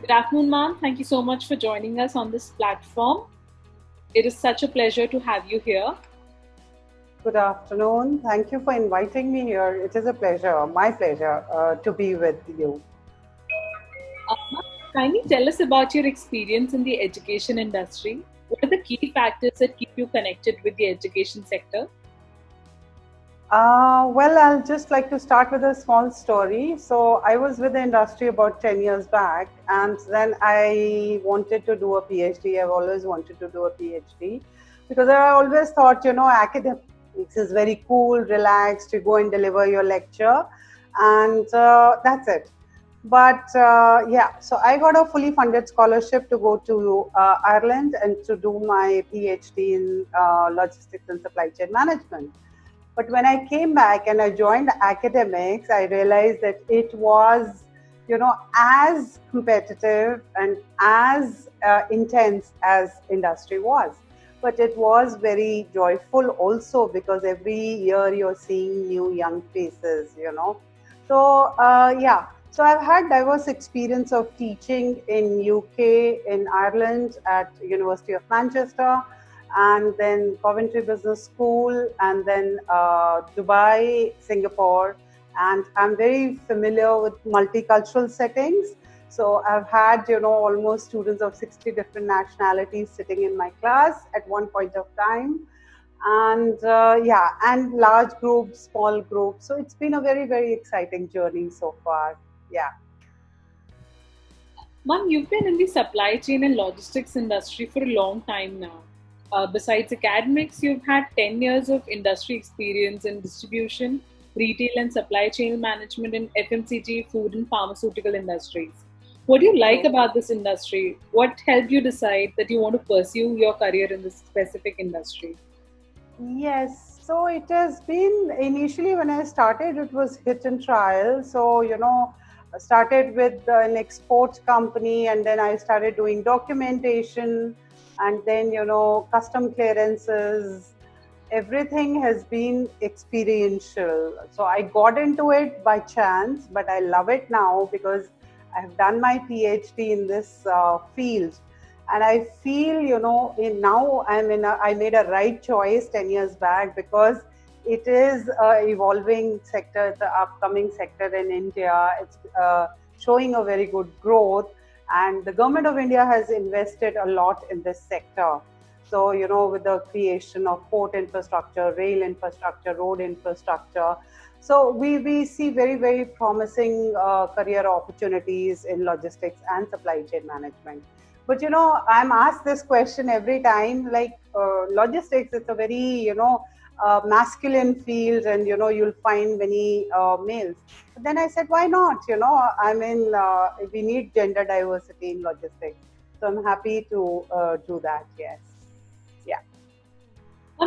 Good afternoon, ma'am. Thank you so much for joining us on this platform. It is such a pleasure to have you here. Good afternoon. Thank you for inviting me here. It is a pleasure, my pleasure, to be with you. Ma'am, kindly tell us about your experience in the education industry. What are the key factors that keep you connected with the education sector? Well, I'll just like to start with a small story. So, I was with the industry about 10 years back, and then I wanted to do a PhD. I've always wanted to do a PhD because I always thought, academics is very cool, relaxed, you go and deliver your lecture, and that's it. But yeah, so I got a fully funded scholarship to go to Ireland and to do my PhD in logistics and supply chain management. But when I came back and I joined academics, I realized that it was, as competitive and as intense as industry was. But it was very joyful also because every year you're seeing new young faces. So yeah, so I've had diverse experience of teaching in UK, in Ireland at University of Manchester, and then Coventry Business School, and then Dubai, Singapore. And I'm very familiar with multicultural settings. So I've had, almost students of 60 different nationalities sitting in my class at one point of time. And yeah, and large groups, small groups. So it's been a very, very exciting journey so far. Yeah. Ma'am, you've been in the supply chain and logistics industry for a long time now. Besides academics, you've had 10 years of industry experience in distribution, retail, and supply chain management in FMCG, food, and pharmaceutical industries. What do you like So, about this industry? What helped you decide that you want to pursue your career in this specific industry? yes, so it has been initially when I started, it was hit and trial. So, I started with an export company and then I started doing documentation and then, custom clearances. Everything has been experiential. So, I got into it by chance, but I love it now because I have done my PhD in this field, and I feel in now I made a right choice 10 years back because it is a evolving sector, the upcoming sector in India. It's showing a very good growth, and the government of India has invested a lot in this sector. So with the creation of port infrastructure, rail infrastructure, road infrastructure, so we see very, very promising career opportunities in logistics and supply chain management. But I'm asked this question every time, like logistics, it's a very masculine field, and you'll find many males. But then I said, why not? I mean, we need gender diversity in logistics, so I'm happy to do that. Yes, yeah.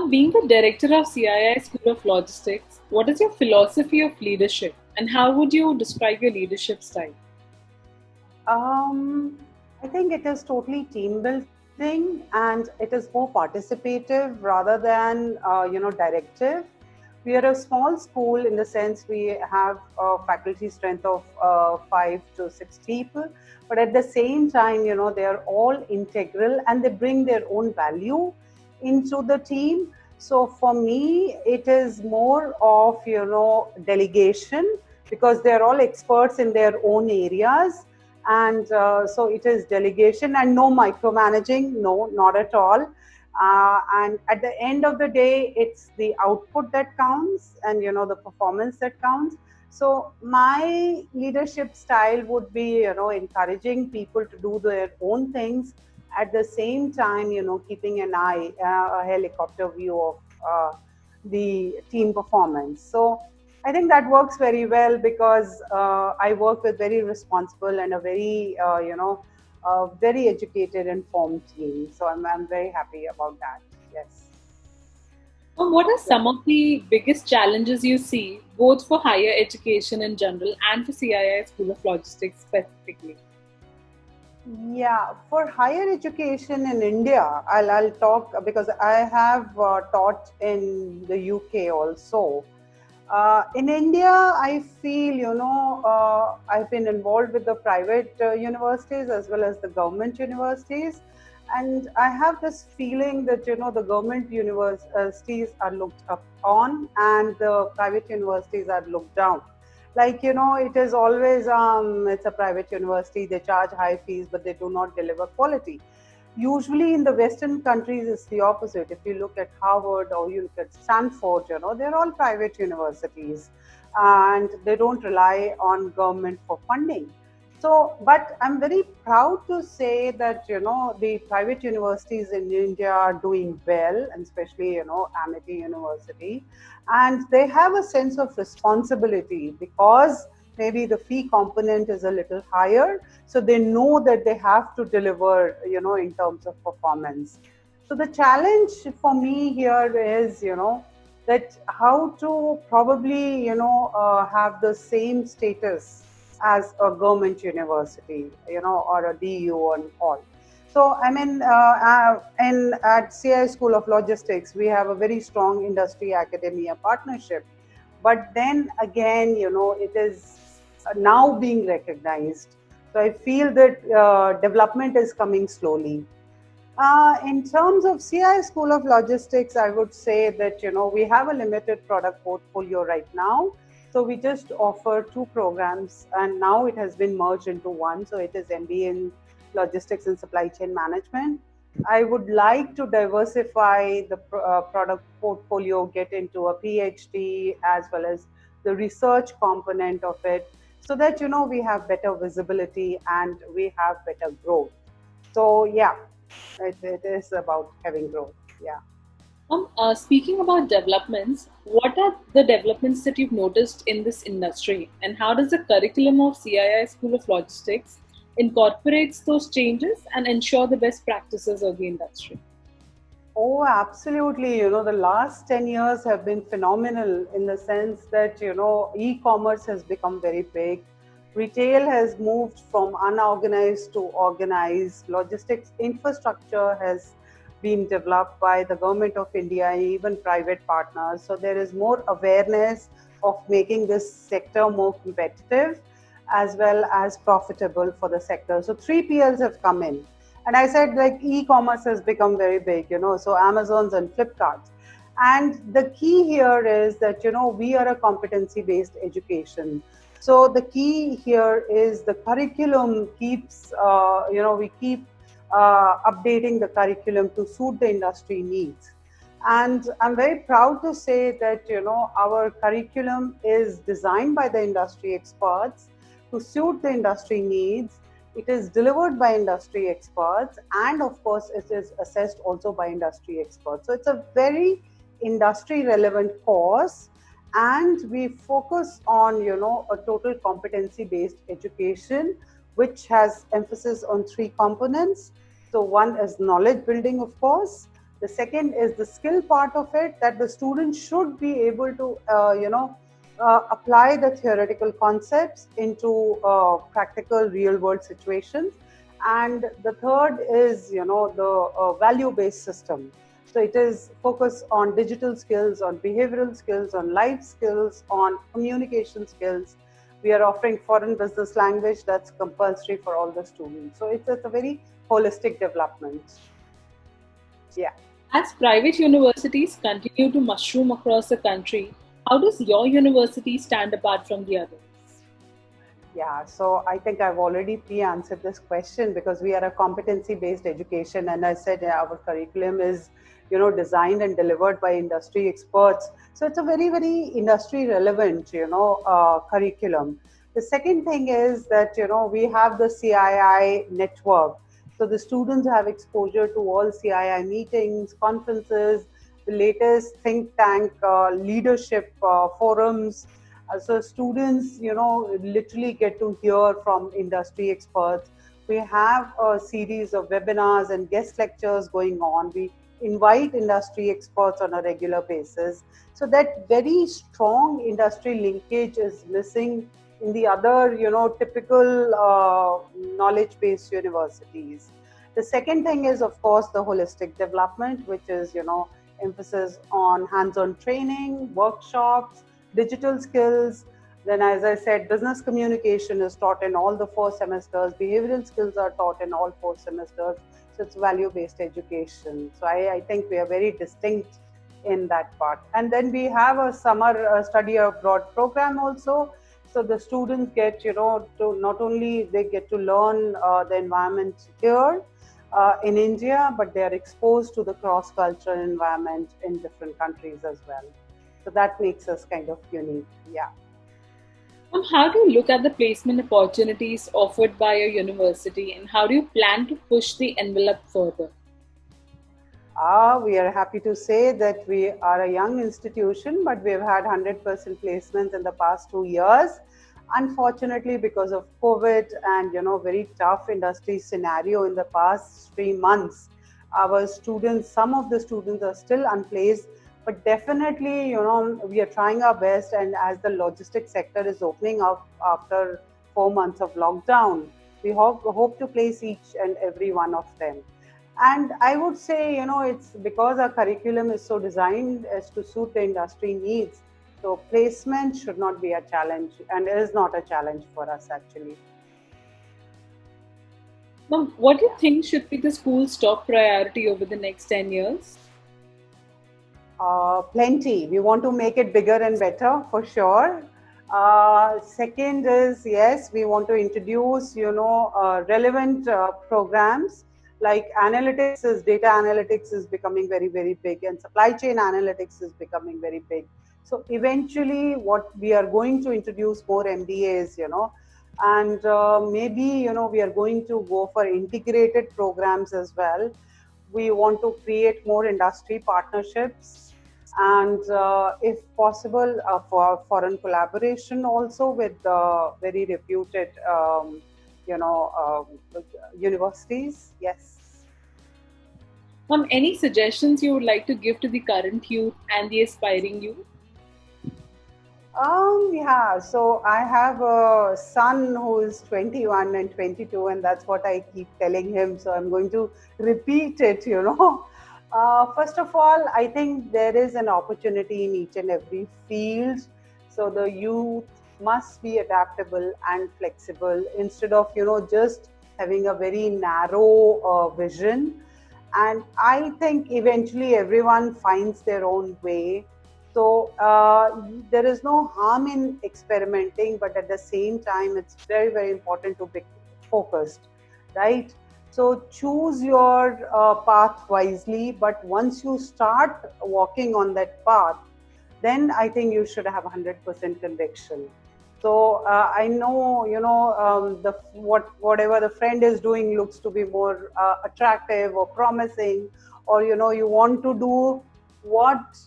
Being the director of CII School of Logistics, what is your philosophy of leadership and how would you describe your leadership style? Um, I think it is totally team building and it is more participative rather than directive. We are a small school in the sense we have a faculty strength of 5 to 6 people, but at the same time, they are all integral and they bring their own value into the team. So for me, it is more of delegation because they are all experts in their own areas, and so it is delegation and no micromanaging, no, not at all. And at the end of the day, it's the output that counts, and the performance that counts. So my leadership style would be encouraging people to do their own things, at the same time keeping an eye, a helicopter view of the team performance. So I think that works very well because I work with very responsible and a very, very educated, informed team. So I'm very happy about that. Yes. What are Yeah. some of the biggest challenges you see, both for higher education in general and for CII School of Logistics specifically? Yeah, for higher education in India, I'll talk because I have taught in the UK also. In India, I feel, I've been involved with the private universities as well as the government universities. And I have this feeling that, the government universities are looked up on and the private universities are looked down. Like, it is always, it's a private university, they charge high fees, but they do not deliver quality. Usually in the Western countries, it's the opposite. If you look at Harvard or you look at Stanford, they're all private universities and they don't rely on government for funding. So, but I'm very proud to say that, the private universities in India are doing well, and especially, Amity University. And they have a sense of responsibility because maybe the fee component is a little higher. So they know that they have to deliver, in terms of performance. So the challenge for me here is, that how to probably, have the same status as a government university, or a DU and all. So, I mean, at CI School of Logistics, we have a very strong industry academia partnership. But then again, it is now being recognized. So I feel that development is coming slowly. In terms of CI School of Logistics, I would say that, we have a limited product portfolio right now. So we just offer two programs and now it has been merged into one. So it is MBA in Logistics and Supply Chain Management. I would like to diversify the product portfolio, get into a PhD as well as the research component of it so that, we have better visibility and we have better growth. So yeah, it is about having growth. Yeah. Speaking about developments, what are the developments that you've noticed in this industry, and how does the curriculum of CII School of Logistics incorporates those changes and ensure the best practices of the industry? Oh, absolutely. The last 10 years have been phenomenal in the sense that, e-commerce has become very big. Retail has moved from unorganized to organized. Logistics infrastructure has been developed by the government of India and even private partners. So there is more awareness of making this sector more competitive as well as profitable for the sector. So 3PLs have come in. And I said, like, e-commerce has become very big, so Amazon's and Flipkart's. And the key here is that, we are a competency-based education. So the key here is the curriculum keeps, we keep updating the curriculum to suit the industry needs. And I'm very proud to say that, our curriculum is designed by the industry experts to suit the industry needs. It is delivered by industry experts, and of course, it is assessed also by industry experts. So it's a very industry relevant course, and we focus on, a total competency based education, which has emphasis on three components. So one is knowledge building, of course. The second is the skill part of it, that the student should be able to, apply the theoretical concepts into practical real world situations. And the third is, the value-based system. So it is focused on digital skills, on behavioral skills, on life skills, on communication skills. We are offering foreign business language that's compulsory for all the students. So it's a very holistic development. Yeah. As private universities continue to mushroom across the country, how does your university stand apart from the others? Yeah, so I think I've already pre-answered this question because we are a competency-based education, and I said our curriculum is, designed and delivered by industry experts. So it's a very, very industry-relevant, curriculum. The second thing is that, we have the CII network. So the students have exposure to all CII meetings, conferences, the latest think tank leadership forums. So students, literally get to hear from industry experts. We have a series of webinars and guest lectures going on. We invite industry experts on a regular basis. So that very strong industry linkage is missing in the other, typical knowledge-based universities. The second thing is, of course, the holistic development, which is, emphasis on hands-on training, workshops, digital skills. Then, as I said, business communication is taught in all the 4 semesters. Behavioral skills are taught in all 4 semesters. So it's value-based education. So I think we are very distinct in that part. And then we have a summer study abroad program also. So the students get, to not only they get to learn the environment here in India, but they are exposed to the cross-cultural environment in different countries as well. So that makes us kind of unique. Yeah. How do you look at the placement opportunities offered by your university, and how do you plan to push the envelope further? We are happy to say that we are a young institution, but we've had 100% placements in the past 2 years. Unfortunately, because of COVID and very tough industry scenario in the past 3 months, our students, some of the students are still unplaced. But definitely, we are trying our best. And as the logistics sector is opening up after 4 months of lockdown, we hope to place each and every one of them. And I would say, it's because our curriculum is so designed as to suit the industry needs. So placement should not be a challenge, and it is not a challenge for us actually. Ma'am, what do you think should be the school's top priority over the next 10 years? Plenty. We want to make it bigger and better for sure. Second is, yes, we want to introduce, relevant programs like data analytics is becoming very, very big, and supply chain analytics is becoming very big. So eventually what we are going to introduce more MBAs, and maybe, we are going to go for integrated programs as well. We want to create more industry partnerships and if possible for foreign collaboration also with very reputed universities. Yes. Any suggestions you would like to give to the current youth and the aspiring youth? Yeah, so I have a son who is 21 and 22, and that's what I keep telling him. So I'm going to repeat it. First of all, I think there is an opportunity in each and every field. So the youth must be adaptable and flexible instead of, just having a very narrow vision. And I think eventually everyone finds their own way. So there is no harm in experimenting, but at the same time, it's very, very important to be focused, right? So choose your path wisely, but once you start walking on that path, then I think you should have 100% conviction. So I know, whatever the friend is doing looks to be more attractive or promising, or you want to do what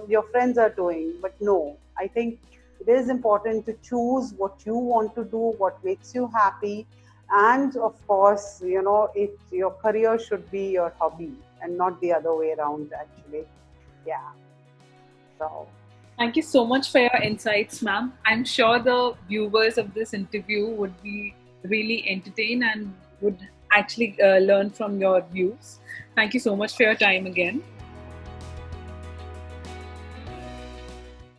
your friends are doing. But no, I think it is important to choose what you want to do, what makes you happy. And of course, your career should be your hobby and not the other way around, actually. Yeah. So. Thank you so much for your insights, ma'am. I'm sure the viewers of this interview would be really entertained and would actually learn from your views. Thank you so much for your time again.